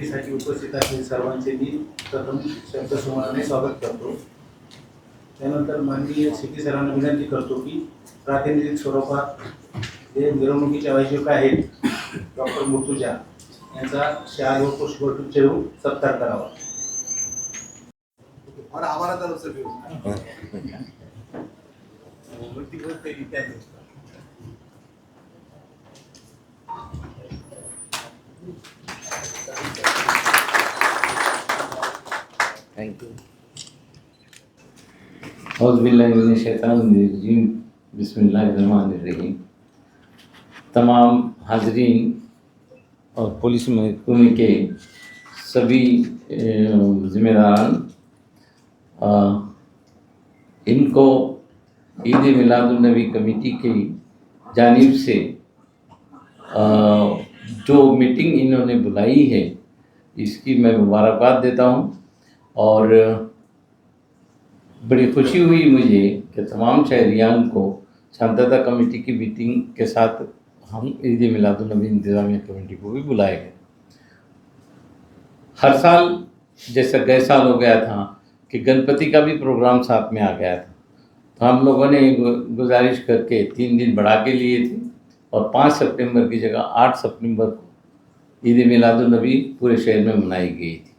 बैठकीसाठी उपस्थित असलेले सर्वांचे मी प्रथम शब्दसमूहाने स्वागत करतो. त्यानंतर माननीय सिटी सरांना विनंती करतो की प्रातिनिधिक स्वरूपात जे मिरवणुकीचे आयोजक आहेत डॉक्टर मुर्तुजा यांचा शाल व पुष्पगुच्छ देऊन सत्कार करावा. और हमारा तरफ से भी थैंक यू. औज़ुबिल्लाहिमिनश्शैतानिर्रजीम. बिस्मिल्लाहिर्रहमानिर्रहीम. तमाम हाजरीन और पुलिस महकमे के सभी ज़िम्मेदारान, इनको ईद मिलादुन्नबी कमेटी की जानिब से जो मीटिंग इन्होंने बुलाई है इसकी मैं मुबारकबाद देता हूँ. और बड़ी खुशी हुई मुझे कि तमाम शहरियान को शांतता कमेटी की मीटिंग के साथ हम ईद मिलादुन्नबी इंतज़ामिया कमेटी को भी बुलाए गए. हर साल जैसा गए साल हो गया था कि गणपति का भी प्रोग्राम साथ में आ गया था, तो हम लोगों ने गुजारिश करके 3 दिन बढ़ा के लिए थे और 5 सितंबर की जगह 8 सितंबर को ईद मिलादुन्नबी पूरे शहर में मनाई गई थी.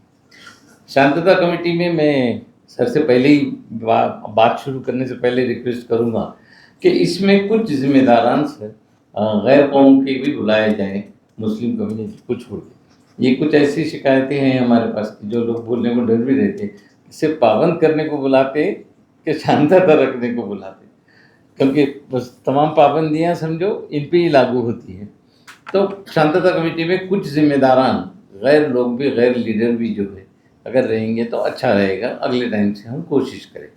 शांतता कमेटी में मैं सर से पहले ही बात शुरू करने से पहले रिक्वेस्ट करूंगा कि इसमें कुछ जिम्मेदारान से गैर कौम के भी बुलाए जाएं, मुस्लिम कम्युनिटी को छोड़ के. ये कुछ ऐसी शिकायतें हैं हमारे पास जो लोग बोलने को डर भी रहते, सिर्फ पाबंद करने को बुलाते कि शांतता रखने को बुलाते, क्योंकि बस तमाम पाबंदियां समझो इन पर ही लागू होती हैं. तो शांतता कमेटी में कुछ जिम्मेदारान गैर लोग भी, गैर लीडर भी जो है अगर रहेंगे तो अच्छा रहेगा. अगले टाइम से हम कोशिश करें.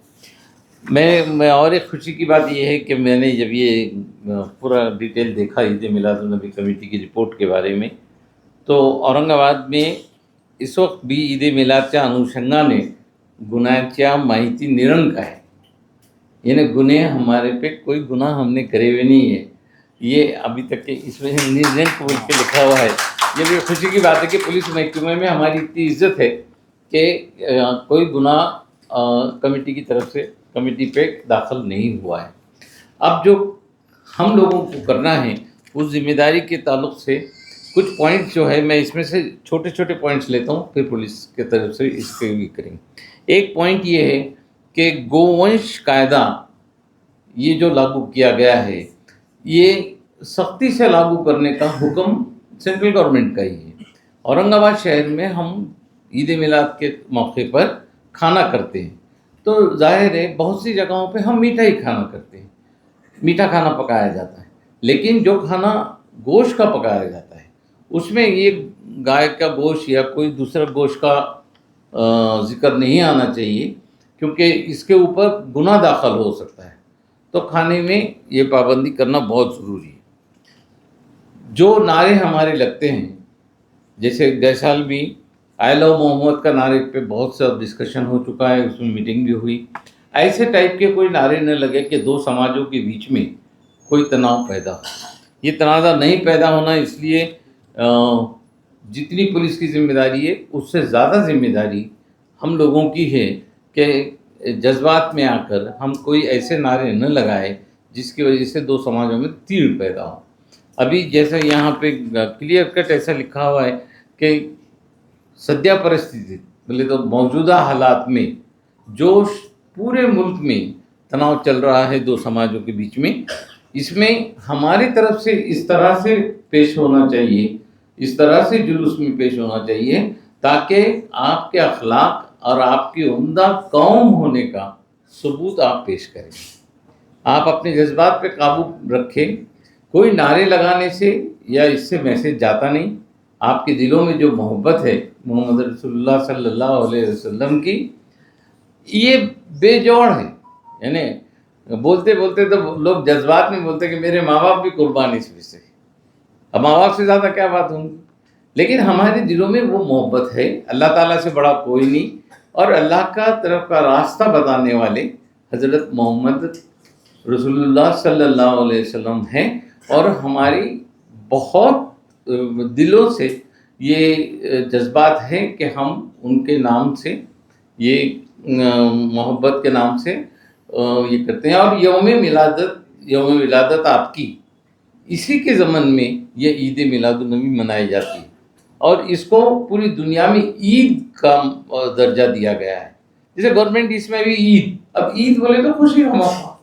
मैं और एक खुशी की बात यह है कि मैंने जब ये पूरा डिटेल देखा ईद मिलादुन्नबी कमेटी की रिपोर्ट के बारे में, तो औरंगाबाद में इस वक्त भी ईद मिलादच्या अनुषंगाने गुन्ह्याच्या माहिती निरंक आहे. यानी गुन्हे हमारे पे कोई गुनाह हमने करे हुए नहीं है, ये अभी तक के इसमें निरंक बोल के लिखा हुआ है. ये भी खुशी की बात है कि पुलिस महकमे में हमारी इतनी इज्जत है कि कोई गुनाह कमेटी की तरफ से कमेटी पे दाखिल नहीं हुआ है. अब जो हम लोगों को करना है उस जिम्मेदारी के ताल्लुक से कुछ पॉइंट्स जो है मैं इसमें से छोटे छोटे पॉइंट्स लेता हूँ, फिर पुलिस के तरफ से इसके भी करेंगे. एक पॉइंट ये है कि गोवंश कायदा ये जो लागू किया गया है, ये सख्ती से लागू करने का हुक्म सेंट्रल गवर्नमेंट का ही है. औरंगाबाद शहर में हम ईद मिलाद के मौके पर खाना करते हैं, तो जाहिर है बहुत सी जगहों पे हम मीठा ही खाना करते हैं, मीठा खाना पकाया जाता है. लेकिन जो खाना गोश्त का पकाया जाता है उसमें ये गाय का गोश्त या कोई दूसरा गोश्त का जिक्र नहीं आना चाहिए, क्योंकि इसके ऊपर गुनाह दाखिल हो सकता है. तो खाने में ये पाबंदी करना बहुत ज़रूरी है. जो नारे हमारे लगते हैं, जैसे गए साल भी आई लव मोहम्मद का नारे पे बहुत सा डिस्कशन हो चुका है, उसमें मीटिंग भी हुई. ऐसे टाइप के कोई नारे न लगे कि दो समाजों के बीच में कोई तनाव पैदा हो. ये तनाज़ा नहीं पैदा होना, इसलिए जितनी पुलिस की जिम्मेदारी है उससे ज़्यादा जिम्मेदारी हम लोगों की है कि जज्बात में आकर हम कोई ऐसे नारे न लगाए जिसकी वजह से दो समाजों में तीर पैदा हो. अभी जैसे यहाँ पे क्लियर कट ऐसा लिखा हुआ है कि सद्या परिस्थिति बोले तो मौजूदा हालात में जो पूरे मुल्क में तनाव चल रहा है दो समाजों के बीच में, इसमें हमारी तरफ से इस तरह से पेश होना चाहिए, इस तरह से जुलूस में पेश होना चाहिए ताकि आपके अखलाक और आपकी उम्दा कौम होने का सबूत आप पेश करें. आप अपने जज्बात पे काबू रखें. कोई नारे लगाने से या इससे मैसेज जाता नहीं. आपके दिलों में जो मोहब्बत है मोहम्मद रसूलुल्लाह सल्लल्लाहु अलैहि वसल्लम की, ये बेजोड़ है. यानी बोलते बोलते तो लोग जज्बात में बोलते कि मेरे माँ बाप भी कुर्बान इस विषय. अब माँ बाप से ज़्यादा क्या बात होंगी, लेकिन हमारे दिलों में वो मोहब्बत है. अल्लाह ताला से बड़ा कोई नहीं, और अल्लाह का तरफ का रास्ता बताने वाले हज़रत मोहम्मद रसूलुल्लाह सल्लल्लाहु अलैहि वसल्लम हैं. और हमारी बहुत दिलों से ये जज्बात हैं कि हम उनके नाम से ये मोहब्बत के नाम से ये करते हैं। और यौम विलादत आपकी, इसी के ज़मन में ये ईद मिलादुन्नबी मनाई जाती है और इसको पूरी दुनिया में ईद का दर्जा दिया गया है। जैसे गवर्नमेंट इसमें भी ईद, अब ईद बोले तो खुशी का मौका,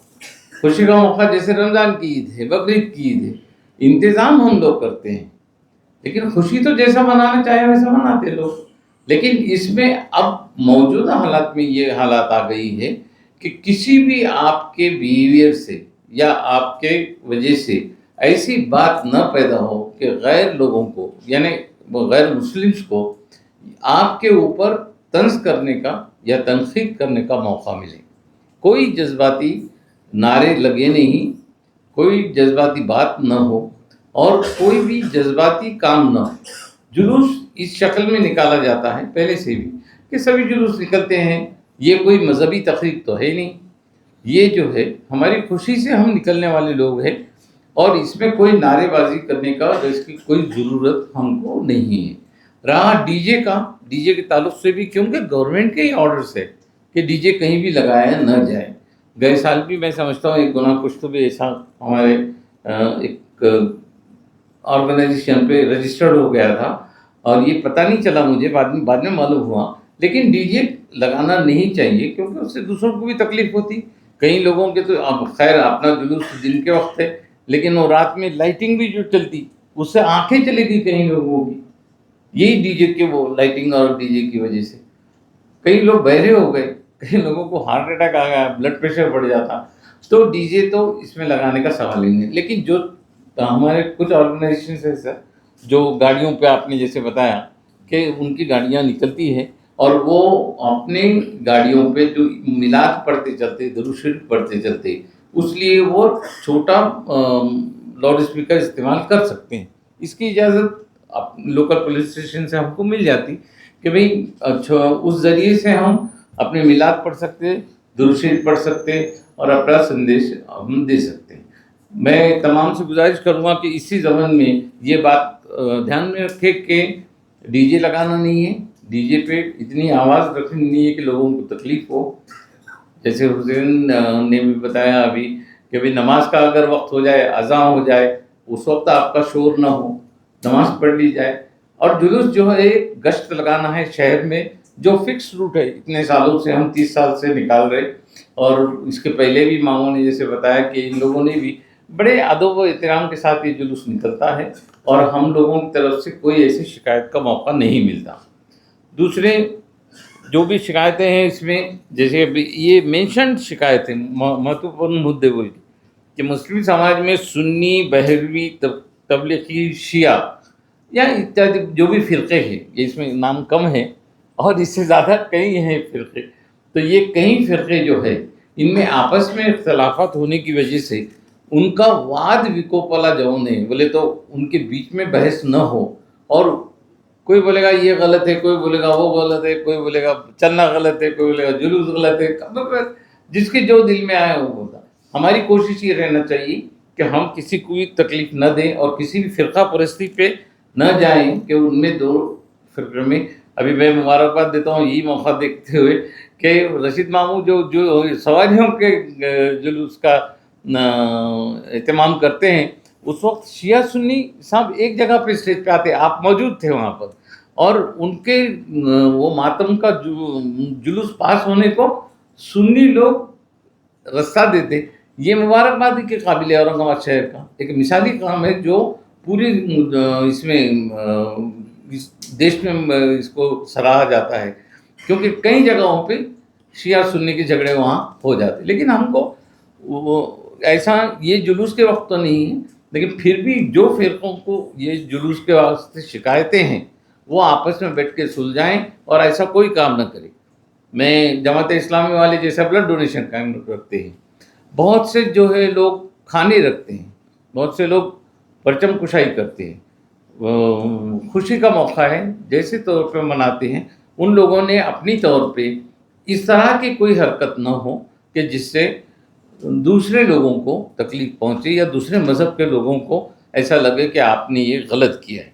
खुशी का मौका, जैसे रमज़ान की ईद है, बकरीद की ईद है, इंतज़ाम हम लोग करते हैं, लेकिन खुशी तो जैसा मनाना चाहे वैसा मनाते लोग। लेकिन इसमें अब मौजूदा हालात में ये हालात आ गई है कि किसी भी आपके बिहेवियर से या आपके वजह से ऐसी बात न पैदा हो कि गैर लोगों को, यानी गैर मुस्लिम्स को आपके ऊपर तंज करने का या तनकीद करने का मौका मिले। कोई जज्बाती नारे लगे नहीं, कोई जज्बाती बात न हो और कोई भी जज्बाती काम न हो। जुलूस इस शक्ल में निकाला जाता है पहले से भी कि सभी जुलूस निकलते हैं, ये कोई मजहबी तकरीब तो है नहीं, ये जो है हमारी खुशी से हम निकलने वाले लोग हैं और इसमें कोई नारेबाजी करने का इसकी कोई ज़रूरत हमको नहीं है। रहा डीजे का, डीजे के ताल्लुक से भी क्योंकि गवर्नमेंट के ही ऑर्डर्स है कि डीजे कहीं भी लगाया न जाए। गए साल भी मैं समझता हूँ एक गुनाह कुश्त भी ऐसा हमारे एक ऑर्गेनाइजेशन पे रजिस्टर्ड हो गया था और ये पता नहीं चला मुझे, बाद में मालूम हुआ। लेकिन डीजे लगाना नहीं चाहिए क्योंकि उससे दूसरों को भी तकलीफ होती। कई लोगों के तो अब खैर अपना जुलूस दिन के वक्त है, लेकिन वो रात में लाइटिंग भी जो चलती उससे आंखें चली गई कई लोगों की, यही डीजे के वो लाइटिंग और डीजे की वजह से कई लोग बहरे हो गए, कई लोगों को हार्ट अटैक आ गया, ब्लड प्रेशर बढ़ जाता। तो डीजे तो इसमें लगाने का सवाल ही नहीं। लेकिन जो हमारे कुछ ऑर्गेनाइजेशन है सर, जो गाड़ियों पे आपने जैसे बताया कि उनकी गाड़ियां निकलती है और वो अपने गाड़ियों पे जो मिलाद पढ़ते चलते, दुरूद शरीफ पढ़ते चलते, उसलिए वो छोटा लाउड स्पीकर इस्तेमाल कर सकते हैं। इसकी इजाज़त लोकल पुलिस स्टेशन से हमको मिल जाती कि भाई अच्छा उस ज़रिए से हम अपने मिलाद पढ़ सकते, दुरूद शरीफ पढ़ सकते और अपना संदेश हम दे सकते हैं। मैं तमाम से गुजारिश करूँगा कि इसी ज़माने में ये बात ध्यान में रखें कि डीजे लगाना नहीं है, डीजे पे इतनी आवाज़ रखनी नहीं है कि लोगों को तकलीफ़ हो। जैसे हुसैन ने भी बताया अभी कि भाई नमाज का अगर वक्त हो जाए, अज़ान हो जाए, उस वक्त आपका शोर ना हो, नमाज पढ़ ली जाए। और जुलूस जो है गश्त लगाना है शहर में, जो फिक्स रूट है, इतने सालों से हम 30 साल से निकाल रहे और इसके पहले भी मामों ने जैसे बताया कि इन लोगों ने भी बड़े अदब व एहतराम के साथ ये जुलूस निकलता है और हम लोगों की तरफ से कोई ऐसी शिकायत का मौका नहीं मिलता। दूसरे जो भी शिकायतें हैं इसमें, जैसे ये मेंशन शिकायतें महत्वपूर्ण मुद्दे बोल कि मुस्लिम समाज में सुन्नी, बहरवी, तबलीगी, शिया या इत्यादि जो भी फ़िरक़े हैं, ये इसमें नाम कम है और इससे ज़्यादा कई हैं फ़िरक़े। तो ये कई फ़िरक़े जो है इनमें आपस में इख्तलाफात होने की वजह से उनका वाद विकोपला जो नहीं बोले तो उनके बीच में बहस न हो और कोई बोलेगा ये गलत है, कोई बोलेगा वो गलत है, कोई बोलेगा चलना गलत है, कोई बोलेगा जुलूस गलत है, जिसके जो दिल में आया वो बोलता। हमारी कोशिश ये रहना चाहिए कि हम किसी को भी तकलीफ न दें और किसी भी फ़िरका परस्ती पे न जाएं कि उनमें दो फ़िरक़े में। अभी मैं मुबारकबाद देता हूँ यही मौका देखते हुए कि रशीद मामू जो सवारियों के जुलूस का एहतमाम करते हैं, उस वक्त शिया सुन्नी सब एक जगह पे स्टेज पे आते, आप मौजूद थे वहाँ पर और उनके वो मातम का जुलूस पास होने को सुन्नी लोग रास्ता देते। ये मुबारकबाद के काबिल है औरंगाबाद शहर का एक मिसाली काम है जो पूरी इसमें इस देश में इसको सराहा जाता है क्योंकि कई जगहों पे शिया सुन्नी के झगड़े वहाँ हो जाते। लेकिन हमको वो ऐसा ये जुलूस के वक्त तो नहीं है, लेकिन फिर भी जो फ़िरक़ों को ये जुलूस के वास्ते शिकायतें हैं वो आपस में बैठ के सुलझाएं और ऐसा कोई काम न करें। मैं जमात इस्लामी वाले जैसा ब्लड डोनेशन कायम रखते हैं, बहुत से जो है लोग खाने रखते हैं, बहुत से लोग परचम कुशाई करते हैं, खुशी का मौका है जैसे तौर पे मनाते हैं। उन लोगों ने अपनी तौर पे इस तरह की कोई हरकत न हो कि जिससे दूसरे लोगों को तकलीफ़ पहुँचे या दूसरे मज़हब के लोगों को ऐसा लगे कि आपने ये गलत किया है।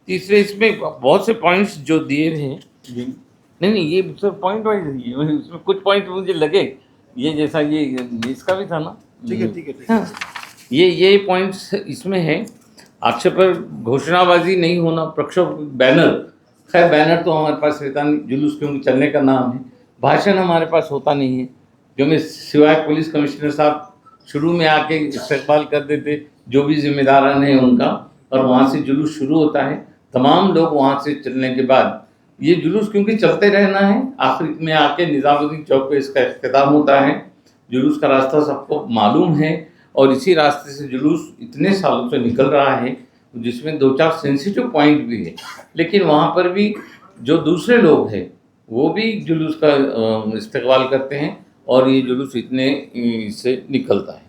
तीसरे इसमें बहुत से पॉइंट्स जो दिए हैं, जी नहीं ये सब पॉइंट वाइज है, इसमें कुछ पॉइंट मुझे लगे ये जैसा ये इसका भी था ना। ठीक है ठीक है ठीक है। हाँ, ये पॉइंट्स इसमें है। आक्षेप पर घोषणाबाजी नहीं होना, प्रक्षोभ, बैनर, खैर बैनर तो हमारे पास रहता नहीं, जुलूस क्योंकि चलने का नाम है। भाषण हमारे पास होता नहीं है, क्योंकि सिवाय पुलिस कमिश्नर साहब शुरू में आके इस्तेकबाल कर देते जो भी जिम्मेदारान हैं उनका, और वहाँ से जुलूस शुरू होता है। तमाम लोग वहाँ से चलने के बाद ये जुलूस क्योंकि चलते रहना है, आखिर में आके निज़ामुद्दीन चौक पे इसका इख्तिताम होता है। जुलूस का रास्ता सबको मालूम है, और इसी रास्ते से जुलूस इतने सालों से निकल रहा है, जिसमें 2-4 सेंसिटिव पॉइंट भी है, लेकिन वहाँ पर भी जो दूसरे लोग हैं वो भी जुलूस का इस्तेकबाल करते हैं, और ये जुलूस इतने से निकलता है।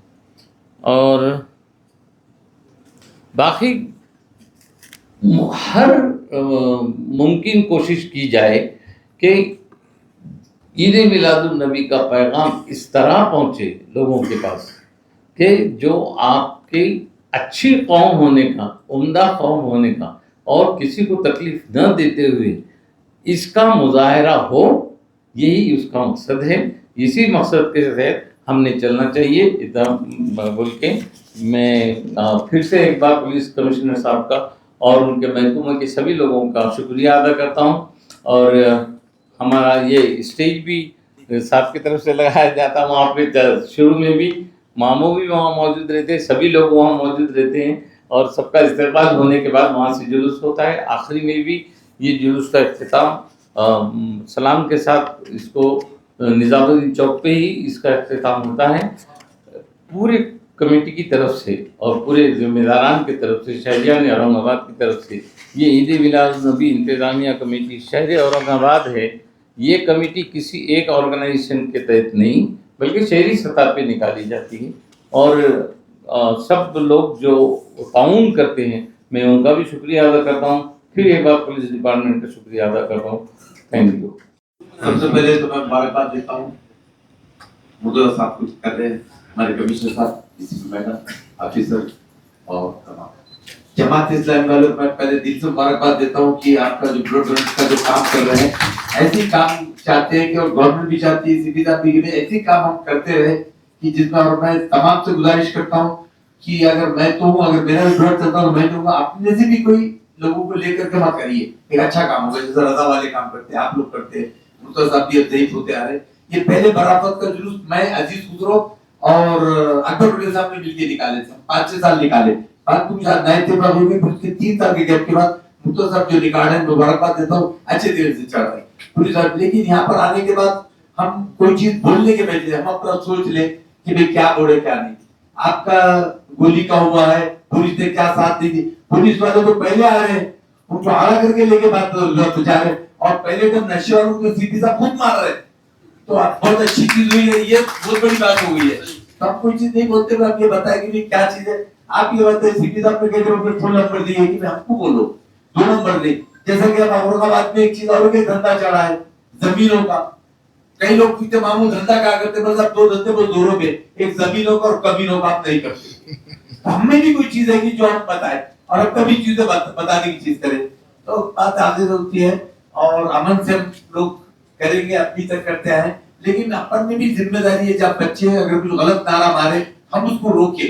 और बाकी हर मुमकिन कोशिश की जाए कि ईद मिलादुन नबी का पैगाम इस तरह पहुँचे लोगों के पास कि जो आपकी अच्छी कौम होने का, उम्दा कौम होने का, और किसी को तकलीफ न देते हुए इसका मुजाहरा हो, यही उसका मकसद है। इसी मकसद के तहत हमने चलना चाहिए। इतना बोल के मैं फिर से एक बार पुलिस कमिश्नर साहब का और उनके महकमे के सभी लोगों का शुक्रिया अदा करता हूँ। और हमारा ये स्टेज भी साहब की तरफ से लगाया जाता, वहाँ पे शुरू में भी मामू भी वहाँ मौजूद रहते हैं, सभी लोग वहाँ मौजूद रहते हैं, और सबका इस्तेमाल होने के बाद वहाँ से जुलूस होता है। आखिरी में भी ये जुलूस का इख्तिताम सलाम के साथ इसको निज़ामुद्दीन चौक पे ही इसका इख्तिताम होता है। पूरे कमेटी की तरफ से और पूरे जिम्मेदारान की तरफ से, शहरियान औरंगाबाद की तरफ से, ये ईद मिलाद नबी इंतज़ामिया कमेटी शहर औरंगाबाद है। ये कमेटी किसी एक ऑर्गेनाइजेशन के तहत नहीं बल्कि शहरी सतह पे निकाली जाती है, और सब लोग जो ताउन करते हैं मैं उनका भी शुक्रिया अदा करता हूँ। फिर एक बार पुलिस डिपार्टमेंट का शुक्रिया अदा करता हूँ। Thank you. सबसे पहले तो मैं मुबारकबाद देता हूँ मुद्दा साहब कुछ कर रहे हैं, हमारे कमिश्नर साहब, डीसीपी मैडम, ऑफिसर और तमाम जमात इस्लामी वालों को मैं पहले दिल से मुबारकबाद देता हूँ कि आपका जो ब्लड डोनेशन का जो काम कर रहे हैं, ऐसे काम चाहते हैं कि, और गवर्नमेंट भी चाहती है, सीपी साहब भी, ऐसे काम हम करते रहे कि जिसमें, और मैं तमाम से गुजारिश करता हूँ कि अगर मैं तो हूँ, अगर मेरा भी ब्लड चलता तो मैं दूंगा, अपने से भी कोई लोगों को लेकर के मत करिए, एक अच्छा काम होगा। जैसे रजा वाले काम करते हैं, आप लोग करते हैं, मुर्तजा साहब भी अब ज़ईफ होते आ रहे। ये पहले बराफत का जुलूस मैं, अजीज खुसरो और अकबर पटेल साहब ने मिलकर निकाले थे, 5-6 साल निकाले, बाद कुछ नए थे हो गए, फिर उसके 3 साल के गैप के बाद मुर्तजा साहब जो निकाले, मुबारकबाद देता हूँ, अच्छे तरह से चल रहे पूरी साहब। लेकिन यहाँ पर आने के बाद हम कोई चीज बोलने के पहले हम अपना सोच ले कि भाई क्या बोले क्या नहीं। आपका गोली का हुआ है, पुलिस ने क्या साथ दी थी, पुलिस वाले तो पहले आ रहे हैं, उनको आड़ा करके लेके बात बचा रहे, और पहले तो नशे वालों को सीधी सा खुद मार रहे, तो बहुत अच्छी चीज हुई है, ये बहुत बड़ी बात हो गई है। तो आप कोई चीज नहीं बोलते हुए आप ये बताए कि क्या चीज है, आप ये बताए सीधी साहब ने कहते हो 2 नंबर दिए कि हमको बोलो 2 नंबर दे। जैसा कि अब औरंगाबाद में एक चीज और के धंधा चढ़ा है जमीनों का, कई लोग पूछते मामू धंधा क्या करते, बस आप 2 धंधे बोल दो पे, एक जमीनों का और कमीनों का आप नहीं करते। तो हमें भी कोई चीज है कि जो हम बताए, और अब कभी चीजें बताने की चीज करें तो बात आगे होती है, और अमन से हम लोग करेंगे, अभी तक करते हैं। लेकिन अपन में भी जिम्मेदारी है, जब बच्चे अगर कुछ गलत नारा मारे हम उसको रोके,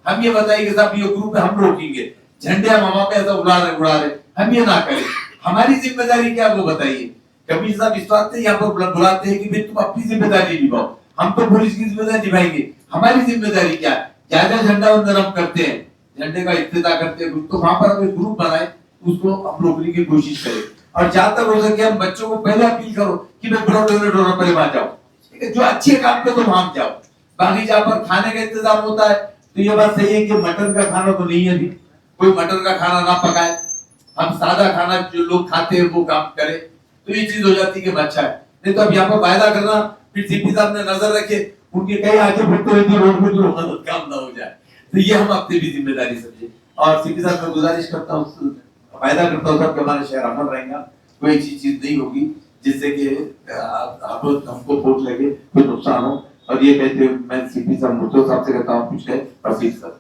हम ये बताएं कि साहब ये ग्रुप है, हम रोकेंगे, झंडे हम वहां पे ऐसा उड़ा रहे, हम ये ना करें। हमारी जिम्मेदारी क्या वो बताइए। कभी साहब इस बात से यहाँ पर बुलाते हैं कि भाई तुम अपनी जिम्मेदारी निभाओ, हम तो पुलिस की जिम्मेदारी निभाएंगे, हमारी जिम्मेदारी क्या है। ज्यादा झंडा वंदन हम करते हैं, झंडे का इफ्तिताह करते हैं, तो वहां पर हम ग्रुप बनाए, उसको हम रोकने की कोशिश करें। और जहां तक हो सके हम बच्चों को पहले अपील करो कि मैं डोनर पहले वहां जाओ, ठीक है, जो अच्छे काम पे तो वहां जाओ। बाकी जहाँ पर खाने का इंतजाम होता है तो ये बात सही है कि मटन का खाना तो नहीं है, अभी कोई मटन का खाना ना पकाए, हम सादा खाना जो लोग खाते हैं वो काम करें, तो ये चीज हो जाती है कि अच्छा है। नहीं तो अब यहाँ पर वायदा करना, फिर सीपी साहब ने नजर रखे, उनके कई आंखें फटते रहती रोड में, जो गलत काम ना हो जाए, तो ये हम अपनी भी जिम्मेदारी समझे। और सीपी साहब मैं गुजारिश करता हूँ, वायदा करता हूँ कि हमारे शहर अमन रहेगा, कोई चीज नहीं होगी जिससे कि हमको वोट लगे, कोई नुकसान हो। और ये कहते मैं सीपी साहब मुर्तजा साहब से कहता हूँ कुछ कहे, और सीपी साहब।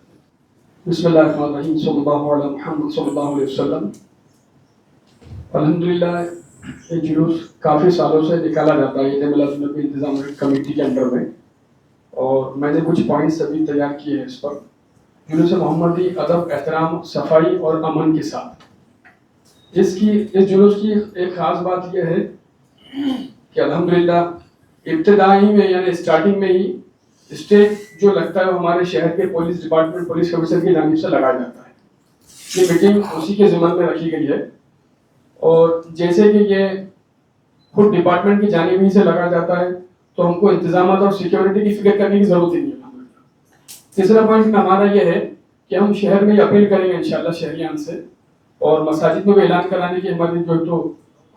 बिस्मिल्लाहिर्रहमानिर्रहीम, सल्लल्लाहु अलैहि मुहम्मद सल्लल्लाहु अलैहि वसल्लम। अल्हम्दुलिल्लाह ये जुलूस काफ़ी सालों से निकाला जाता है ईद मिलाद नबी इंतजाम कमेटी के अंडर में, और मैंने कुछ पॉइंट्स अभी तैयार किए हैं इस पर। जुलूस मोहम्मदी अदब, एहतराम, सफाई और अमन के साथ। इस जुलूस की एक ख़ास बात यह है कि अल्हम्दुलिल्लाह इब्तिदाई में यानी स्टार्टिंग में ही स्टेज जो लगता है वो हमारे शहर के पुलिस डिपार्टमेंट, पुलिस कमिश्नर की जानिब से लगाया जाता है। ये मीटिंग उसी के ज़िम्मे में रखी गई है, और जैसे कि ये खुद डिपार्टमेंट की जानिब ही से लगाया जाता है तो हमको इंतजाम और सिक्योरिटी की फिक्र करने की ज़रूरत ही नहीं है। तीसरा पॉइंट हमारा ये है कि हम शहर में अपील करेंगे इंशाल्लाह शहरियान से, और मसाजिद में भी ऐलान कराने की हमारी जो तो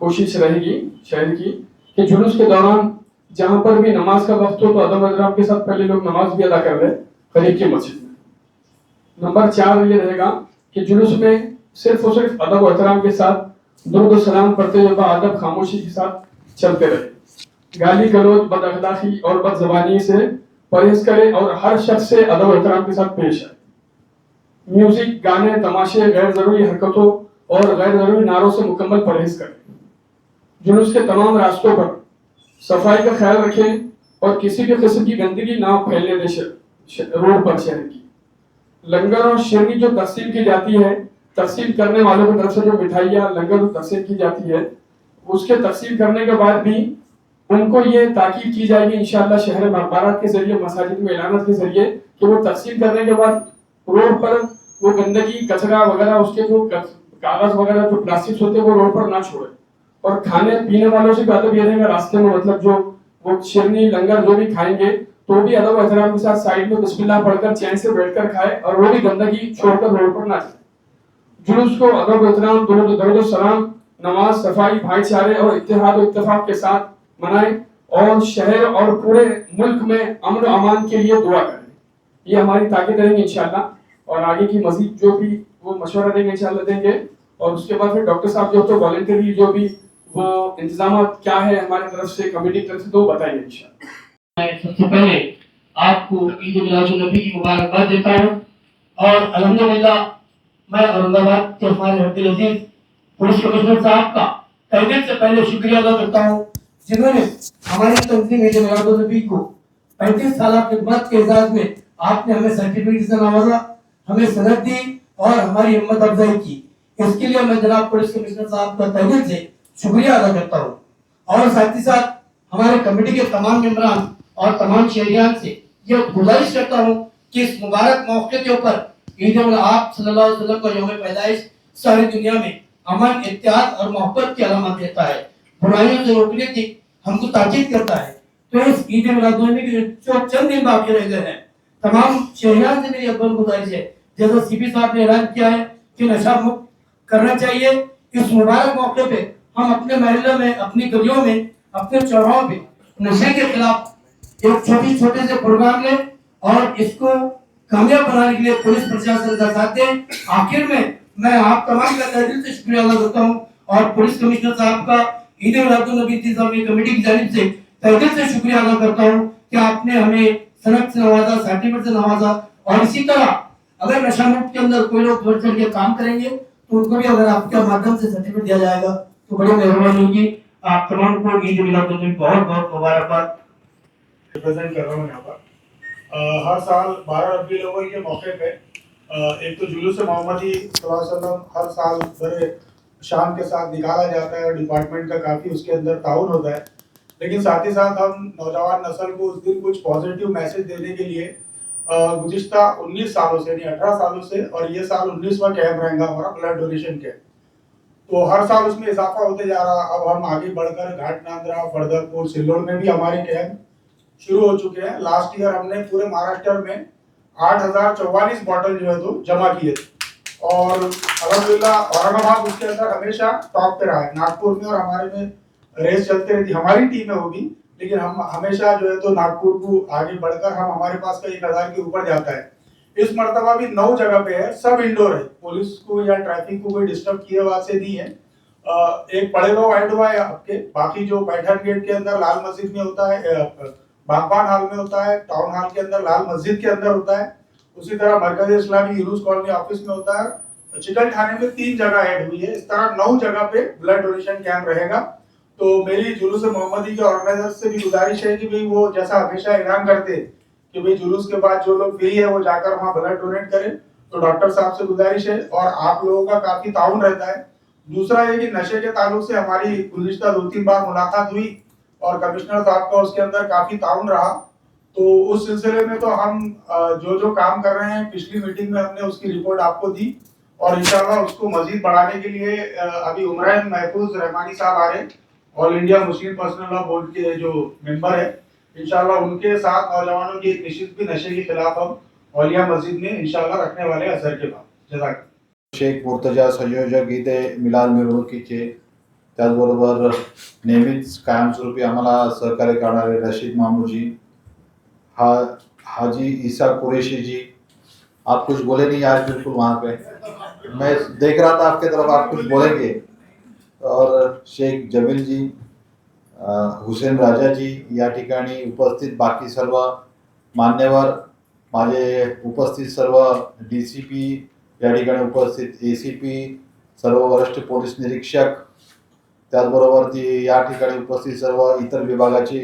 कोशिश रहेगी शहर की, कि जुलूस के दौरान जहाँ पर भी नमाज का वक्त हो तो अदब एहतराम के साथ पहले लोग नमाज भी अदा कर लें करीब की मस्जिद में। नंबर 4 ये रहेगा कि जुलूस में सिर्फ और सिर्फ अदब एहतराम के साथ दुरूद सलाम पढ़ते हुए बाअदब खामोशी के साथ चलते रहे। गाली गलौज, बदअखलाकी और बदज़बानी से परहेज करें और हर शख्स से अदब एहतराम के साथ पेश आए। म्यूजिक, गाने, तमाशे, गैर जरूरी हरकतों और गैर जरूरी नारों से मुकम्मल परहेज करें। जुलूस के तमाम रास्तों पर सफाई का ख्याल रखें और किसी भी किस्म की गंदगी ना फैलने दें रोड पर शहर की। लंगर और शेरनी जो तकसीम की जाती है, तकसीम करने वालों की तरफ से जो मिठाइयाँ लंगर तकसीम की जाती है, उसके तकसीम करने के बाद भी उनको ये ताकीद की जाएगी इंशाअल्लाह शहर में अखबारात के जरिए, मसाजिद में ऐलानात के जरिए, कि वो तकसीम करने के बाद रोड पर वो गंदगी, कचरा वगैरह, उसके जो कागज वगैरह जो प्लास्टिक होते हैं वो रोड पर ना छोड़े। और खाने पीने वालों से भी अदब ये रहेगा, रास्ते में मतलब जो वो शेरनी लंगर जो भी खाएंगे तो भी अदब एहतराम के साथ साइड में बिस्मिल्लाह पढ़कर चैन से बैठकर खाए, और वो भी गंदगी छोड़कर रोड पर ना जाए। जुलूस को अदब एहतराम, दुरूद सलाम, नमाज, सफाई, भाईचारे और इत्तेहाद और इत्तेफाक के साथ मनाएं, और शहर और पूरे मुल्क में अमन अमान के लिए दुआ करें। ये हमारी ताकत रहेंगी इंशाल्लाह, और आगे की मजीद जो भी वो मशवरा देंगे इंशाल्लाह देंगे। और उसके बाद फिर डॉक्टर साहब जो तो वॉलंटियरली जो भी वो इंतजाम क्या है हमारी तरफ से, कमेटी की तरफ से, तो बताएंगे इंशाल्लाह। मैं सबसे पहले आपको ईद मिलादुन नबी की मुबारकबाद देता हूँ, और अल्हम्दुलिल्लाह मैं औरंगाबाद के हमारे अब्दुल अजीज पुलिस कमिश्नर साहब का तहे दिल से पहले शुक्रिया अदा करता हूँ, जिन्होंने हमारी तंजीम ईद मिलादुन नबी को 35 साल खिदमत के एजाज में आपने हमें सर्टिफिकेट से नवाजा, हमें सनद दी और हमारी हिम्मत अफजाई की। इसके लिए मैं जनाब पुलिस कमिश्नर साहब का तहे दिल से शुक्रिया अदा करता हूँ, और साथ ही साथ हमारे कमेटी के तमाम मेंबरान और तमाम शहरियान से यह गुजारिश करता हूँ कि इस मुबारक मौके के ऊपर ईद आप सल्लल्लाहु अलैहि वसल्लम का यौम पैदाइश सारी दुनिया में अमन, इत्तेहाद और मोहब्बत की अलामत देता है, बुराइयों से रोकने की हमको ताकीद करता है। तो इस ईद मिलादुन नबी के जो चंद दिन बाकी रह गए हैं, तमाम शहरियान से मेरी अव्वल गुजारिश है, जैसा सीपी साहब ने ऐलान किया है कि नशा मुक्त करना चाहिए, इस मुबारक मौके पे हम अपने महल्ले में, अपनी गलियों में, अपने चौराहों पे नशे के खिलाफ एक छोटे से प्रोग्राम लें और इसको कामयाब बनाने के लिए पुलिस प्रशासन का साथ दें। आखिर में मैं आप तमाम का तहे दिल से शुक्रिया अदा करता हूँ, और पुलिस कमिश्नर साहब का ईद मिलादुन नबी इंतजामी कमेटी की जानिब से तहे दिल से शुक्रिया अदा करता हूँ कि आपने हमें सनद से नवाजा, सर्टिफिकेट से नवाजा। और इसी तरह अगर नशा मुक्त के अंदर कोई लोग बढ़ चढ़ के काम करेंगे तो उनको भी अगर आपके माध्यम से सर्टिफिकेट दिया जाएगा तो बड़ी मेहरबानी होगी। आप तमाम को ईद मिलादुन नबी बहुत बहुत मुबारकबाद। रिप्रेजेंट कर रहा हूँ यहाँ पर। हर साल 12 रबीउल अव्वल के मौके पे एक तो जुलूस मोहम्मदी सल्लल्लाहु अलैहि वसल्लम हर साल बड़े शान के साथ निकाला जाता है, और डिपार्टमेंट का काफ़ी उसके अंदर ताउन होता है। लेकिन साथ ही साथ हम नौजवान नस्ल को उस दिन कुछ पॉजिटिव मैसेज देने के लिए गुज़िश्ता 19 सालों से, यानी 18 सालों से, और ये साल 19वां कैंप रहेगा हमारा ब्लड डोनेशन के, तो हर साल उसमें इजाफा होते जा रहा। अब हम आगे बढ़कर घाटनांद्रा, बड़दरपुर, सिल्लोड में भी हमारे कैंप शुरू हो चुके हैं। लास्ट ईयर हमने पूरे महाराष्ट्र में 8044 बॉटल जो है तो जमा किए थे, और अल्हम्दुलिल्लाह औरंगाबाद उसके अंदर हमेशा टॉप पे रहा है। नागपुर में और हमारे में रेस चलती रहती, हमारी टीम है वो भी, लेकिन हम हमेशा जो है तो नागपुर को आगे बढ़कर हम हमारे पास का 1000 के ऊपर जाता है। इस मर्तबा भी 9 जगह पे है, सब इंडोर है, पुलिस को या ट्रैफिक को कोई डिस्टर्ब किए बात से नहीं है। एक पड़ेलो एंड हुआ है आपके, बाकी जो पैठन गेट के अंदर लाल मस्जिद में होता है, बागबान हॉल में होता है, टाउन हॉल के अंदर, लाल मस्जिद के अंदर होता है, उसी तरह मरकज इस्लामी यूनुस कॉलोनी ऑफिस में होता है, चिकन थाने में 3 जगह ऐड हुई है, इस तरह 9 जगह पे ब्लड डोनेशन कैंप रहेगा। तो मेरी जुलूस मोहम्मदी के ऑर्गेनाइजर से भी गुजारिश है कि भाई वो जैसा हमेशा ऐलान करते कि भाई जुलूस के बाद जो लोग फ्री है वो जाकर वहाँ ब्लड डोनेट करें। तो डॉक्टर साहब से गुजारिश है और आप लोगों का काफी ताउन रहता है। दूसरा ये कि नशे के ताल्लुक से हमारी गुज़िश्ता 2-3 बार मुलाकात हुई और कमिश्नर साहब का उसके अंदर काफी ताउन रहा। तो उस सिलसिले में तो हम जो जो काम कर रहे हैं पिछली मीटिंग में हमने उसकी रिपोर्ट आपको दी और इंशाल्लाह उसको मजीद बढ़ाने के लिए अभी उमरान महफूज रहमानी साहब आ रहे, all India Muslim personal law board के जो मेंबर है, इंशाल्लाह उनके साथ नौजवानों की एक निश्चित भी नशे के खिलाफ हम औलिया मस्जिद में इंशाल्लाह रखने वाले असर के बाद। जज़ाक शेख मुर्तजा संयोजक इथे मिलाद मिरवणुकीचे, त्याचबरोबर नेहमीच कायमस्वरूपी आम्हाला सहकार्य करणारे रशीद मामूजी, हाजी ईसा कुरैशी जी, आप कुछ बोले नहीं आज बिल्कुल वहाँ पे, मैं देख रहा था आपके तरफ, आप कुछ बोलेंगे। और शेख जमील जी, हुसेन राजा जी, या ठिकाणी उपस्थित बाकी सर्व मान्यवर, माझे उपस्थित सर्व DCP, या ठिकाणी उपस्थित ACP, सर्व वरिष्ठ पोलीस निरीक्षक, त्याचबरोबर ती या ठिकाणी उपस्थित सर्व इतर विभागाचे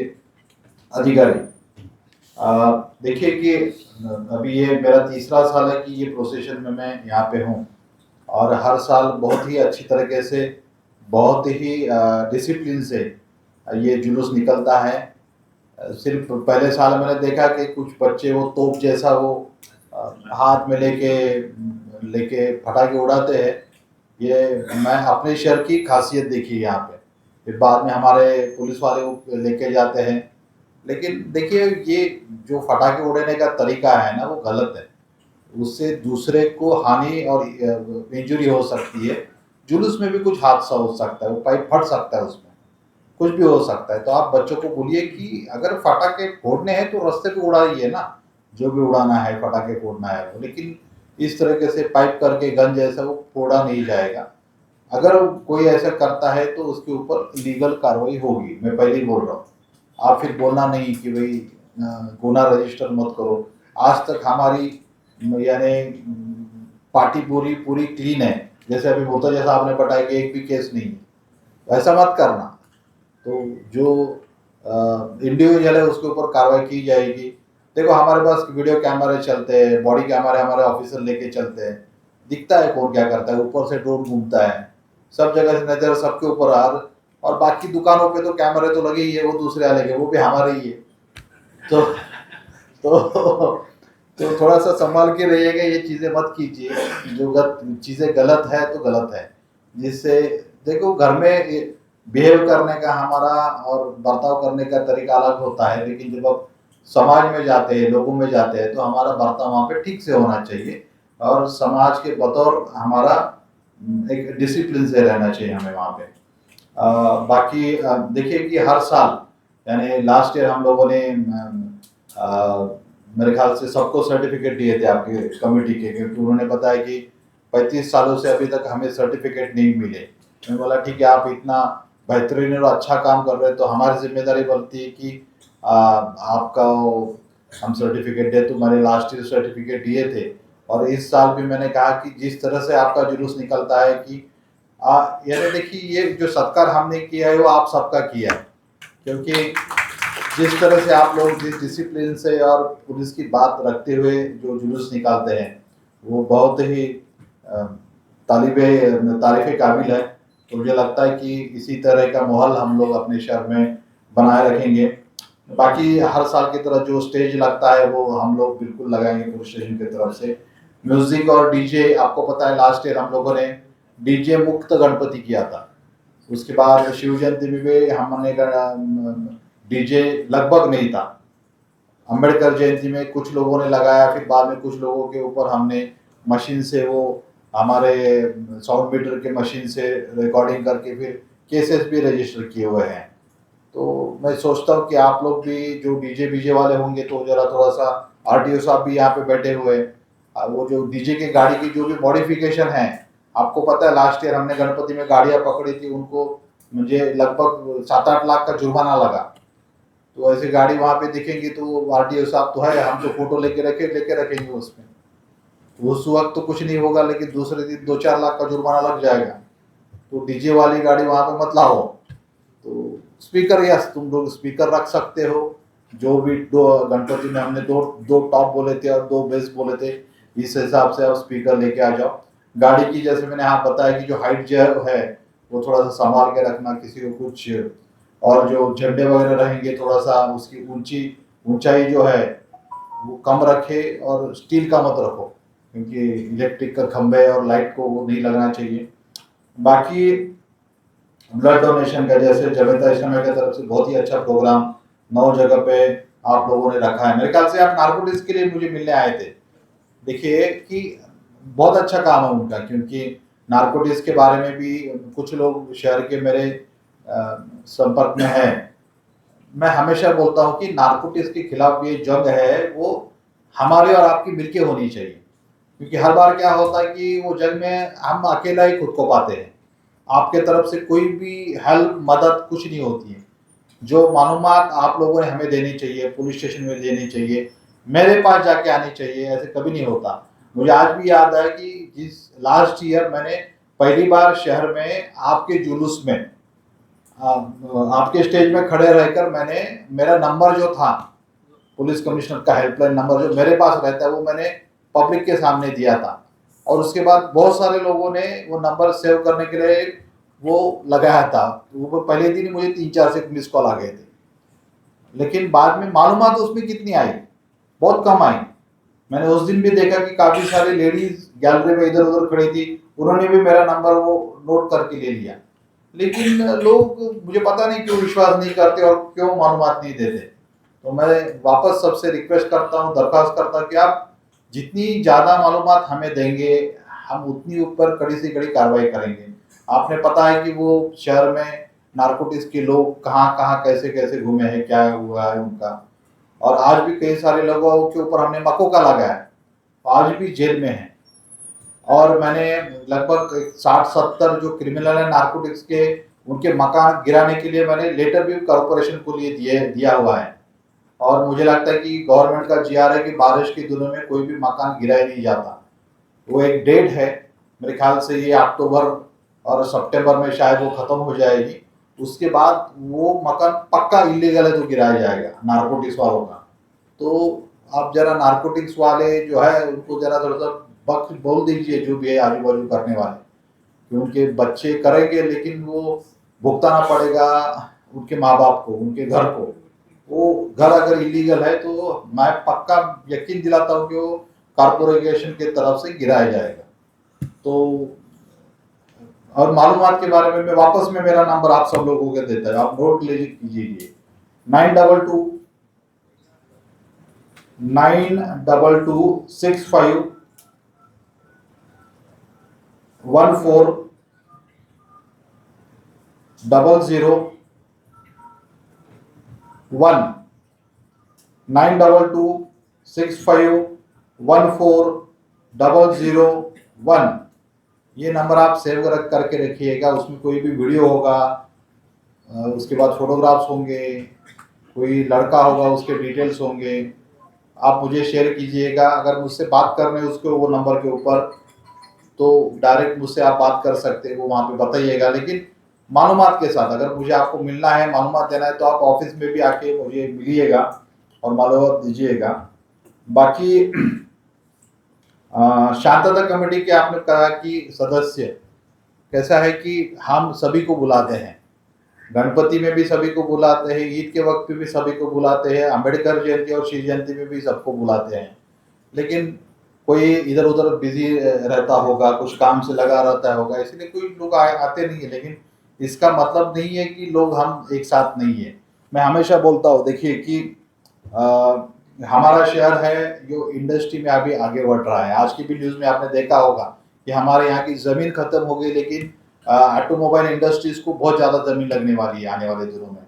अधिकारी। देखिए कि अभी ये मेरा तीसरा साल है कि ये प्रोसेशन में मैं यहाँ पे हूँ और हर साल बहुत ही अच्छी तरीके से, बहुत ही डिसिप्लिन से ये जुलूस निकलता है। सिर्फ पहले साल मैंने देखा कि कुछ बच्चे वो तोप जैसा वो हाथ में लेके पटाखे उड़ाते हैं। ये मैं अपने शहर की खासियत देखी यहाँ पे। फिर बाद में हमारे पुलिस वाले वो लेके जाते हैं, लेकिन देखिए ये जो पटाखे उड़ाने का तरीका है ना वो गलत है, उससे दूसरे को हानि और इंजरी हो सकती है। जुलूस में भी कुछ हादसा हो सकता है, वो पाइप फट सकता है, उसमें कुछ भी हो सकता है। तो आप बच्चों को बोलिए कि अगर पटाखे फोड़ने हैं तो रास्ते पे उड़ाइए ना, जो भी उड़ाना है पटाखे फोड़ना है वो, लेकिन इस तरीके से पाइप करके गन जैसा वो फोड़ा नहीं जाएगा। अगर कोई ऐसा करता है तो उसके ऊपर लीगल कार्रवाई होगी, मैं पहले ही बोल रहा हूँ। आप फिर बोलना नहीं कि भाई गुना रजिस्टर मत करो। आज तक हमारी यानी पार्टी पूरी क्लीन है, जैसे अभी मुर्तजा साहब ने बताया कि एक भी केस नहीं है, ऐसा मत करना। तो जो इंडिविजुअल है उसके ऊपर कार्रवाई की जाएगी। देखो हमारे पास वीडियो कैमरे चलते हैं, बॉडी कैमरे हमारे ऑफिसर लेके चलते हैं, दिखता है कौन क्या करता है, ऊपर से ड्रोन घूमता है, सब जगह से नजर सबके ऊपर आ रहा। और बाकी दुकानों पे तो कैमरे तो लगे ही है, वो दूसरे वाले के, वो भी हमारे ही है। तो थोड़ा सा संभाल के रहिएगा, ये चीज़ें मत कीजिए। जो चीज़ें गलत है तो गलत है, जिससे देखो घर में बिहेव करने का हमारा और बर्ताव करने का तरीका अलग होता है, लेकिन जब आप समाज में जाते हैं, लोगों में जाते हैं, तो हमारा बर्ताव वहाँ पे ठीक से होना चाहिए और समाज के बतौर हमारा एक डिसिप्लिन से रहना चाहिए हमें वहाँ पे। बाकी देखिए कि हर साल यानी लास्ट ईयर हम लोगों ने मेरे ख्याल से सबको सर्टिफिकेट दिए थे आपके कमेटी के, क्योंकि उन्होंने बताया कि 35 सालों से अभी तक हमें सर्टिफिकेट नहीं मिले। मैं बोला ठीक है, आप इतना बेहतरीन और अच्छा काम कर रहे हैं तो हमारी जिम्मेदारी बनती है कि आपका हम सर्टिफिकेट दे। तो मैंने लास्ट ईयर सर्टिफिकेट दिए थे और इस साल भी मैंने कहा कि जिस तरह से आपका जुलूस निकलता है कि यानी देखिए ये जो सत्कार हमने किया है वो आप सबका किया है, क्योंकि जिस तरह से आप लोग जिस डिसिप्लिन से और पुलिस की बात रखते हुए जो जुलूस निकालते हैं वो बहुत ही तारीफ़ काबिल है। तो मुझे लगता है कि इसी तरह का माहौल हम लोग अपने शहर में बनाए रखेंगे। बाकी हर साल की तरह जो स्टेज लगता है वो हम लोग बिल्कुल लगाएंगे पुलिस स्टेशन की तरफ से। म्यूजिक और डीजे, आपको पता है लास्ट ईयर हम लोगों ने डीजे मुक्त गणपति किया था, उसके बाद शिव जयंती में भी हमने डीजे लगभग नहीं था। अंबेडकर जयंती में कुछ लोगों ने लगाया, फिर बाद में कुछ लोगों के ऊपर हमने मशीन से वो हमारे साउंड मीटर के मशीन से रिकॉर्डिंग करके फिर केसेस भी रजिस्टर किए हुए हैं। तो मैं सोचता हूँ कि आप लोग भी जो डीजे वाले होंगे तो जरा थोड़ा सा, RTO साहब भी यहाँ पे बैठे हुए, वो जो डीजे के गाड़ी की जो भी मॉडिफिकेशन है, आपको पता है लास्ट ईयर हमने गणपति में गाड़ियाँ पकड़ी थी, उनको मुझे लगभग 7-8 लाख का जुर्माना लगा। तो ऐसी गाड़ी वहाँ पे दिखेंगी तो RTO साहब तो है, हम तो फोटो लेके रखेंगे उसमें। उस वक्त तो कुछ नहीं होगा, लेकिन दूसरे दिन 2-4 लाख का जुर्माना लग जाएगा। तो डीजे वाली गाड़ी वहाँ पे मत लाओ। तो स्पीकर, यस तुम लोग स्पीकर रख सकते हो। जो भी दो गणपति में हमने दो टॉप बोले थे और 2 बेस बोले थे, इस हिसाब से आप स्पीकर लेके आ जाओ। गाड़ी की जैसे मैंने यहाँ बताया कि जो हाइट जो है वो थोड़ा सा संभाल के रखना, किसी को कुछ, और जो झंडे वगैरह रहेंगे थोड़ा सा उसकी ऊंचाई जो है वो कम रखे, और स्टील का मत रखो क्योंकि इलेक्ट्रिक का खंभे और लाइट को वो नहीं लगना चाहिए। बाकी ब्लड डोनेशन का जैसे जवेता इस्लामिया की तरफ से बहुत ही अच्छा प्रोग्राम 9 जगह पे आप लोगों ने रखा है। मेरे ख्याल से आप नारकोटिक्स के लिए मुझे मिलने आए थे। देखिए कि बहुत अच्छा काम है उनका, क्योंकि नारकोटिक्स के बारे में भी कुछ लोग शहर के मेरे संपर्क में हैं। मैं हमेशा बोलता हूँ कि नारकोटिक्स के खिलाफ ये जंग है वो हमारे और आपकी मिलके होनी चाहिए, क्योंकि हर बार क्या होता है कि वो जंग में हम अकेला ही खुद को पाते हैं। आपके तरफ से कोई भी हेल्प, मदद कुछ नहीं होती है। जो मालूमात आप लोगों ने हमें देनी चाहिए, पुलिस स्टेशन में देनी चाहिए, मेरे पास जाके आनी चाहिए, ऐसे कभी नहीं होता। मुझे आज भी याद है कि जिस लास्ट ईयर मैंने पहली बार शहर में आपके जुलूस में आपके स्टेज में खड़े रहकर मैंने मेरा नंबर जो था पुलिस कमिश्नर का हेल्पलाइन नंबर जो मेरे पास रहता है वो मैंने पब्लिक के सामने दिया था, और उसके बाद बहुत सारे लोगों ने वो नंबर सेव करने के लिए वो लगाया था। वो पहले दिन ही मुझे 3-4 से मिस कॉल आ गए थे, लेकिन बाद में मालूमात उसमें कितनी आई, बहुत कम आई। मैंने उस दिन भी देखा कि काफ़ी सारी लेडीज गैलरी में इधर उधर खड़ी थी, उन्होंने भी मेरा नंबर वो नोट करके ले लिया, लेकिन लोग मुझे पता नहीं क्यों विश्वास नहीं करते और क्यों मालूमात नहीं देते। तो मैं वापस सबसे रिक्वेस्ट करता हूँ, दरख्वास्त करता हूँ कि आप जितनी ज़्यादा मालूमात हमें देंगे हम उतनी ऊपर कड़ी से कड़ी कार्रवाई करेंगे। आपने पता है कि वो शहर में नारकोटिक्स के लोग कहाँ कहाँ कैसे कैसे घूमे हैं, क्या हुआ है उनका, और आज भी कई सारे लोगों के ऊपर हमने मकोका लगाया है, आज भी जेल में हैं। और मैंने लगभग 60-70 जो क्रिमिनल है नारकोटिक्स के, उनके मकान गिराने के लिए मैंने लेटर भी कॉर्पोरेशन को लिए दिया हुआ है। और मुझे लगता है कि गवर्नमेंट का जीआर है कि बारिश के दिनों में कोई भी मकान गिराया नहीं जाता। वो एक डेट है, मेरे ख्याल से ये अक्टूबर और सितंबर में शायद वो ख़त्म हो जाएगी। उसके बाद वो मकान पक्का इलीगल है तो गिराया जाएगा नारकोटिक्स वालों का। तो आप जरा नारकोटिक्स वाले जो है उनको जरा थोड़ा सा वक्त बोल दीजिए, जो भी है आजू बाजू करने वाले, क्योंकि बच्चे करेंगे लेकिन वो भुगताना पड़ेगा उनके माँ बाप को, उनके घर को। वो घर अगर इलीगल है तो मैं पक्का यकीन दिलाता हूँ कि वो कॉर्पोरेशन की तरफ से गिराया जाएगा। तो और मालूमात के बारे में मैं वापस में मेरा नंबर आप सब लोगों को देता है, आप नोट ले लीजिए 92265 922651401। ये नंबर आप सेव करके रखिएगा। उसमें कोई भी वीडियो होगा, उसके बाद फोटोग्राफ्स होंगे, कोई लड़का होगा उसके डिटेल्स होंगे, आप मुझे शेयर कीजिएगा। अगर मुझसे बात करने उसको वो नंबर के ऊपर, तो डायरेक्ट मुझसे आप बात कर सकते हैं, वो वहाँ पे बताइएगा। लेकिन मालूमात के साथ, अगर मुझे आपको मिलना है, मालूमात देना है, तो आप ऑफिस में भी आके मुझे मिलिएगा और मालूमात दीजिएगा। बाकी शांतता कमेटी के आपने कहा कि सदस्य कैसा है कि हम सभी को बुलाते हैं, गणपति में भी सभी को बुलाते हैं, ईद के वक्त भी सभी को बुलाते हैं, अंबेडकर जयंती और शिव जयंती में भी सबको बुलाते हैं। लेकिन कोई इधर उधर बिजी रहता होगा, कुछ काम से लगा रहता होगा, इसलिए कोई लोग आते नहीं है। लेकिन इसका मतलब नहीं है कि लोग हम एक साथ नहीं है। मैं हमेशा बोलता हूँ, देखिए कि हमारा शहर है जो इंडस्ट्री में अभी आगे बढ़ रहा है। आज की भी न्यूज़ में आपने देखा होगा कि हमारे यहाँ की ज़मीन खत्म हो गई, लेकिन ऑटोमोबाइल इंडस्ट्रीज को बहुत ज़्यादा ज़मीन लगने वाली है आने वाले दिनों में।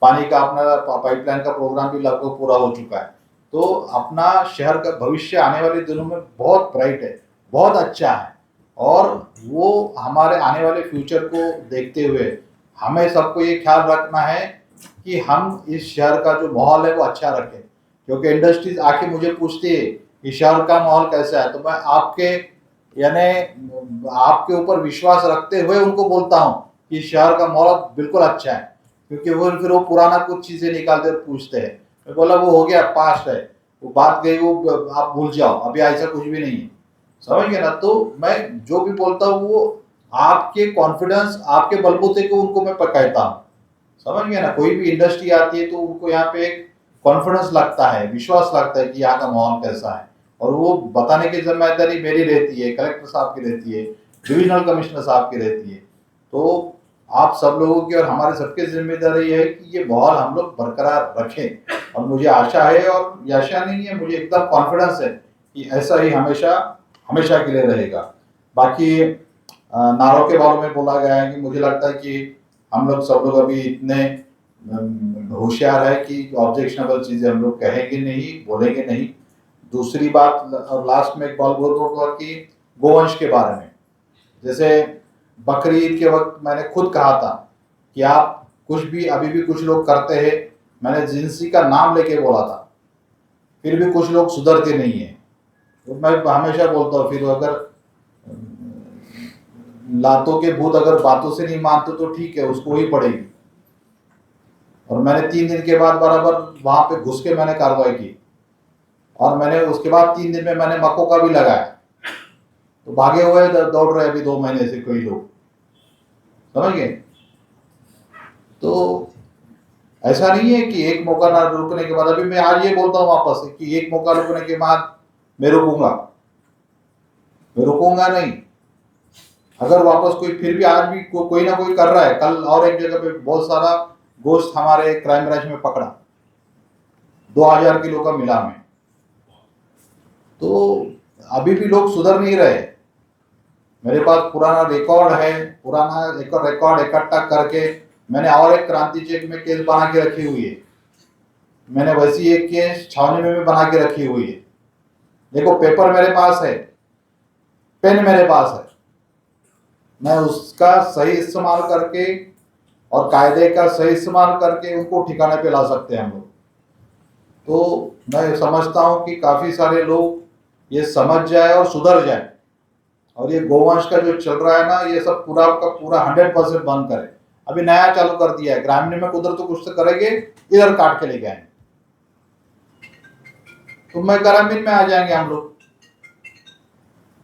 पानी का अपना पाइपलाइन का प्रोग्राम भी लगभग पूरा हो चुका है। तो अपना शहर का भविष्य आने वाले दिनों में बहुत ब्राइट है, बहुत अच्छा है, और वो हमारे आने वाले फ्यूचर को देखते हुए हमें सबको ये ख्याल रखना है कि हम इस शहर का जो माहौल है वो अच्छा रखें। क्योंकि इंडस्ट्रीज आके मुझे पूछती है कि शहर का माहौल कैसा है, तो मैं आपके यानी आपके ऊपर विश्वास रखते हुए उनको बोलता हूँ कि शहर का माहौल बिल्कुल अच्छा है, क्योंकि वो फिर वो पुराना कुछ चीज़ें निकालते और पूछते हैं। मैं बोला वो हो गया, पास्ट है, वो बात गई, वो आप भूल जाओ, अभी ऐसा कुछ भी नहीं है, समझ गए ना। तो मैं जो भी बोलता हूँ वो आपके कॉन्फिडेंस, आपके बलबूते को उनको मैं कहता हूँ, समझ गए ना। कोई भी इंडस्ट्री आती है तो उनको यहाँ पे एक कॉन्फिडेंस लगता है, विश्वास लगता है कि यहाँ का माहौल कैसा है, और वो बताने की जिम्मेदारी मेरी रहती है, कलेक्टर साहब की रहती है, डिविजनल कमिश्नर साहब की रहती है। तो आप सब लोगों की और हमारे सबकी जिम्मेदारी है कि ये माहौल हम लोग बरकरार रखें, और मुझे आशा है, और ये आशा नहीं है, मुझे एकदम कॉन्फिडेंस है कि ऐसा ही हमेशा हमेशा के लिए रहेगा। बाकी नारों के बारे में बोला गया है कि मुझे लगता है कि हम लोग सब लोग अभी इतने होशियार है कि ऑब्जेक्शनेबल चीज़ें हम लोग कहेंगे नहीं, बोलेंगे नहीं। दूसरी बात, लास्ट में एक बात बोल दूँगा कि गोवंश के बारे में, जैसे बकरी ईद के वक्त मैंने खुद कहा था कि आप कुछ भी, अभी भी कुछ लोग करते हैं, मैंने जिंसी का नाम लेके बोला था, फिर भी कुछ लोग सुधरते नहीं है। तो मैं हमेशा बोलता हूँ, फिर अगर लातों के भूत अगर बातों से नहीं मानते तो ठीक है, उसको ही पड़ेगी। और मैंने 3 दिन के बाद बराबर वहां पे घुस के मैंने कार्रवाई की, और मैंने उसके बाद 3 दिन में मैंने मक्कों का भी लगाया, तो भागे हुए दौड़ रहे अभी 2 महीने से कोई लोग, समझ गए। तो ऐसा नहीं है कि एक मौका ना रुकने के बाद, अभी मैं आज ये बोलता हूँ वापस से कि एक मौका रुकने के बाद मैं रुकूंगा नहीं। अगर वापस कोई फिर भी आज भी कोई ना कोई कर रहा है, कल और एक जगह पे बहुत सारा गोश्त हमारे क्राइम ब्रांच में पकड़ा, 2000 किलो का मिला में। तो अभी भी लोग सुधर नहीं रहे। मेरे पास पुराना रिकॉर्ड है, पुराना रिकॉर्ड इकट्ठा करके मैंने और एक क्रांति चेक में केस बना के रखी हुई है, मैंने वैसी एक केस छावनी में भी बना के रखी हुई है। देखो, पेपर मेरे पास है, पेन मेरे पास है, मैं उसका सही इस्तेमाल करके और कायदे का सही इस्तेमाल करके उनको ठिकाने पे ला सकते हैं हम लोग। तो मैं समझता हूँ कि काफ़ी सारे लोग ये समझ जाए और सुधर जाए, और ये गोवंश का जो चल रहा है ना, ये सब पूरा का पूरा 100% बंद करे। अभी नया चालू कर दिया है, ग्रामीण में उधर तो कुछ तो करेंगे, इधर काट के लेके आएंगे, तो मैं ग्रामीण में आ जाएंगे हम लोग,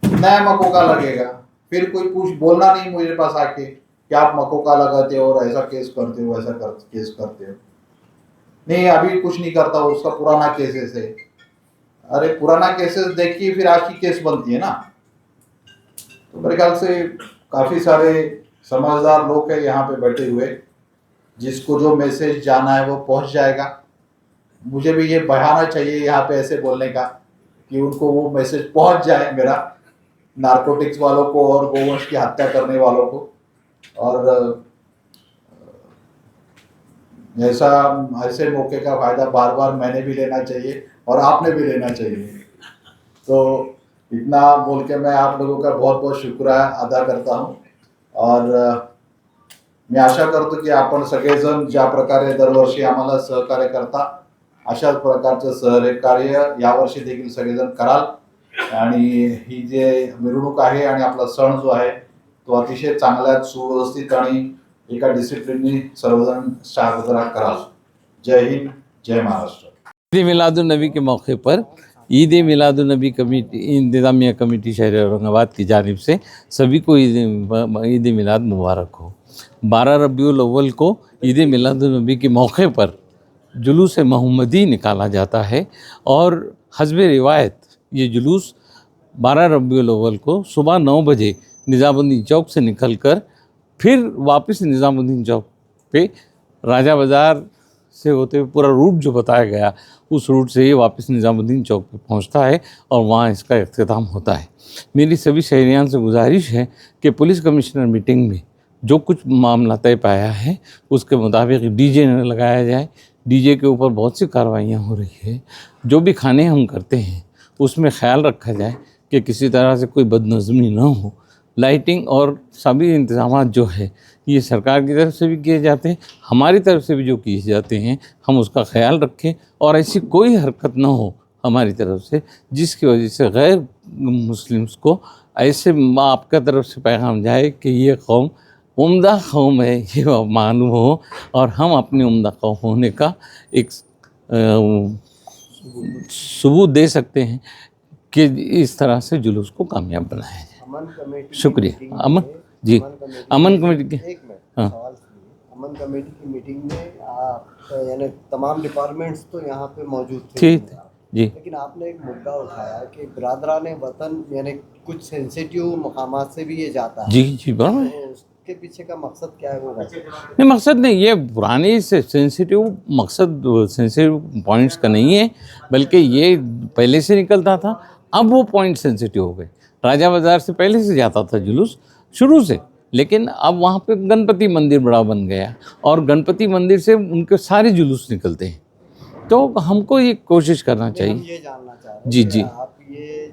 नया मकोका लगेगा, फिर कोई कुछ बोलना नहीं मेरे पास आके कि आप मकोका लगाते हो और ऐसा केस करते हो, ऐसा केस करते हो। नहीं, अभी कुछ नहीं करता, उसका पुराना केसेस है। अरे पुराना केसेस देखिए, फिर आज की केस बनती है ना। तो मेरे ख्याल से काफ़ी सारे समझदार लोग हैं यहाँ पे बैठे हुए, जिसको जो मैसेज जाना है वो पहुँच जाएगा। मुझे भी ये बहाना चाहिए यहाँ पे ऐसे बोलने का कि उनको वो मैसेज पहुँच जाए मेरा, नारकोटिक्स वालों को और गोवंश की हत्या करने वालों को। और ऐसे मौके का फ़ायदा बार बार मैंने भी लेना चाहिए और आपने भी लेना चाहिए। तो इतना बोल के मैं आप लोगों का बहुत बहुत शुक्रिया अदा करता हूँ, और मी आशा करतो की आपण सगळेजण ज्या प्रकारे दरवर्षी आम्हाला सहकार्य करता, अशाच प्रकारचं सहकार्य यावर्षी देखील सगळेजण कराल। आणि ही जे मिरवणूक आहे आणि आपला सण जो आहे तो अतिशय चांगल्या सुव्यवस्थित आणि एका डिसिप्लिननी सर्वजण साजरा कराल। जय हिंद, जय महाराष्ट्र। ईद मिलादुन्नबी के मौके पर ईद मिलादुन्नबी कमेटी, इंतज़ामिया कमेटी शहर औरंगाबाद की जानिब से सभी को ईद मिलाद मुबारक हो। 12 रबीउल अव्वल को ईद मिलादुन्नबी के मौके पर जुलूस मोहम्मदी निकाला जाता है, और हस्ब रिवायत ये जुलूस 12 रबीउल अव्वल को सुबह 9 बजे निज़ामुद्दीन चौक से निकलकर फिर वापस निज़ामुद्दीन चौक पे राजा बाज़ार से होते हुए पूरा रूट जो बताया गया उस रूट से ये वापस निज़ामुद्दीन चौक पे पहुंचता है और वहाँ इसका इख्तिताम होता है। मेरी सभी शहरियान से गुजारिश है कि पुलिस कमिश्नर मीटिंग में जो कुछ मामला तय पाया है उसके मुताबिक डीजे न लगाया जाए। डीजे के ऊपर बहुत सी कार्रवाइयाँ हो रही है। जो भी खाने हम करते हैं उसमें ख्याल रखा जाए कि किसी तरह से कोई बदनज़मी ना हो। लाइटिंग और सभी इंतज़ामात जो है ये सरकार की तरफ से भी किए जाते हैं, हमारी तरफ से भी जो किए जाते हैं हम उसका ख्याल रखें, और ऐसी कोई हरकत ना हो हमारी तरफ से, जिसकी वजह से गैर मुस्लिम्स को ऐसे आपका तरफ से पैगाम जाए कि ये कौम उम्दा कौम है, ये मालूम हो और हम अपने उम्दा कौम होने का एक सबूत दे सकते हैं कि इस तरह से जुलूस को कामयाब बनाया जाए। अमन कमेटी की शुक्रिया। मीटिंग अमन में- जी, अमन अमन कमेटी के एक मिनट हाँ। सवाल सुनिए। अमन कमेटी की मीटिंग में आप यानी तमाम डिपार्टमेंट्स तो यहाँ पे मौजूद थे, ठीक जी लेकिन आपने एक मुद्दा उठाया कि बिरादरान वतन यानी कुछ सेंसिटिव मकामात से भी ये जाता है। जी जी बराबर। तो उसके पीछे का मकसद क्या है वो बताइए। नहीं, मकसद नहीं, ये पुराने से सेंसिटिव मकसद सेंसिटिव पॉइंट्स का नहीं है, बल्कि ये पहले से निकलता था, अब वो पॉइंट सेंसिटिव हो गए। राजा बाज़ार से पहले से जाता था जुलूस शुरू से, लेकिन अब वहाँ पे गणपति मंदिर बड़ा बन गया और गणपति मंदिर से उनके सारे जुलूस निकलते हैं। तो हमको ये कोशिश करना हम चाहिए। ये जानना चाह रहे हैं जी, कि जी। आप ये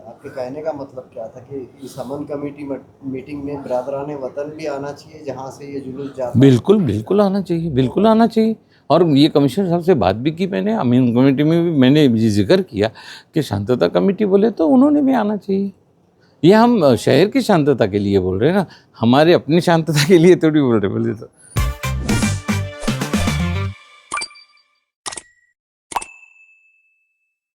आपके कहने का मतलब क्या था कि इस अमन कमेटी मीटिंग में बिरादरान वतन भी आना चाहिए जहाँ से ये जुलूस जाता है? बिल्कुल बिल्कुल आना चाहिए, बिल्कुल आना चाहिए। और ये कमिश्नर साहब से बात भी की मैंने, अमीन कमेटी में भी मैंने ये जिक्र किया कि शांतता कमेटी बोले तो उन्होंने भी आना चाहिए। ये हम शहर की शांतता के लिए बोल रहे हैं ना, हमारे अपनी शांतता के लिए थोड़ी बोल रहे, बोले तो